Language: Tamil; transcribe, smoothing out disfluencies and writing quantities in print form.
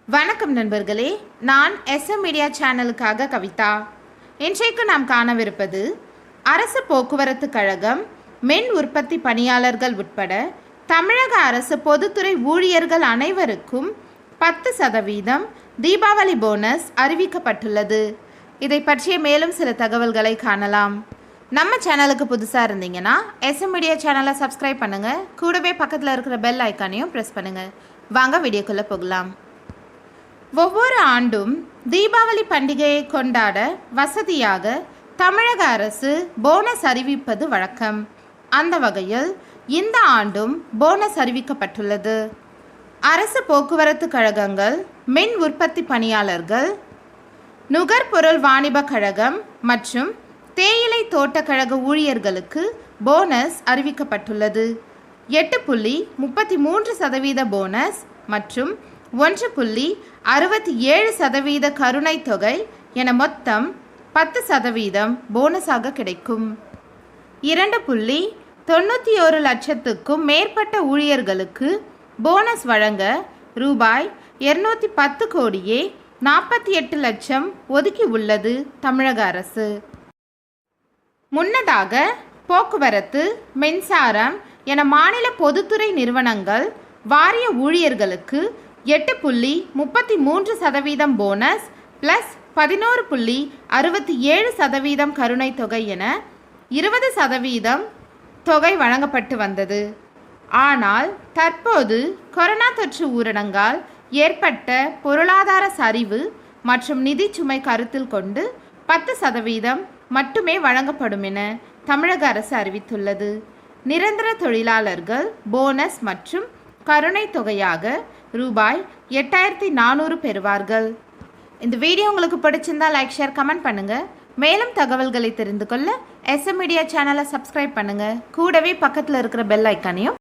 வணக்கம் நண்பர்களே, நான் SM மீடியா சேனலுக்காக கவிதா. இன்றைக்கு நாம் காணவிருப்பது அரசு போக்குவரத்து கழகம் மின் உற்பத்தி பணியாளர்கள் உட்பட தமிழக அரசு பொதுத்துறை ஊழியர்கள் அனைவருக்கும் 10% தீபாவளி போனஸ் அறிவிக்கப்பட்டுள்ளது. இதை பற்றிய மேலும் சில தகவல்களை காணலாம். நம்ம சேனலுக்கு புதுசாக இருந்தீங்கன்னா SM மீடியா சேனலை சப்ஸ்கிரைப் பண்ணுங்கள். கூடவே பக்கத்தில் இருக்கிற பெல் ஐக்கானையும் ப்ரெஸ் பண்ணுங்கள். வாங்க வீடியோக்குள்ளே போகலாம். ஒவ்வொரு ஆண்டும் தீபாவளி பண்டிகையை கொண்டாட வசதியாக தமிழக அரசு போனஸ் அறிவிப்பது வழக்கம். அந்த வகையில் இந்த ஆண்டும் போனஸ் அறிவிக்கப்பட்டுள்ளது. அரசு போக்குவரத்து கழகங்கள், மின் உற்பத்தி பணியாளர்கள், நுகர்பொருள் வாணிப கழகம் மற்றும் தேயிலை தோட்டக்கழக ஊழியர்களுக்கு போனஸ் அறிவிக்கப்பட்டுள்ளது. 8.33% போனஸ் மற்றும் 1.67% கருணை தொகை என மொத்தம் 10% போனஸாக கிடைக்கும். 2.91 லட்சத்துக்கும் மேற்பட்ட ஊழியர்களுக்கு போனஸ் வழங்க ரூபாய் 210 கோடியே 48 லட்சம் ஒதுக்கி உள்ளது தமிழக அரசு. முன்னதாக போக்குவரத்து, மின்சாரம் என மாநில பொதுத்துறை நிறுவனங்கள் வாரிய ஊழியர்களுக்கு 8.33% போனஸ் ப்ளஸ் 11.67% கருணை தொகை என 20% தொகை வழங்கப்பட்டு வந்தது. ஆனால் தற்போது கொரோனா தொற்று ஊரடங்கால் ஏற்பட்ட பொருளாதார சரிவு மற்றும் நிதி சுமை கருத்தில் கொண்டு 10% மட்டுமே வழங்கப்படும் என தமிழக அரசு அறிவித்துள்ளது. நிரந்தர தொழிலாளர்கள் போனஸ் மற்றும் கருணை தொகையாக ரூபாய் 8400 பெறுவார்கள். இந்த வீடியோ உங்களுக்கு பிடிச்சிருந்தா லைக், ஷேர், கமெண்ட் பண்ணுங்கள். மேலும் தகவல்களை தெரிந்து கொள்ள SM மீடியா சேனலை சப்ஸ்கிரைப் பண்ணுங்கள். கூடவே பக்கத்தில் இருக்கிற பெல் ஐக்கானையும்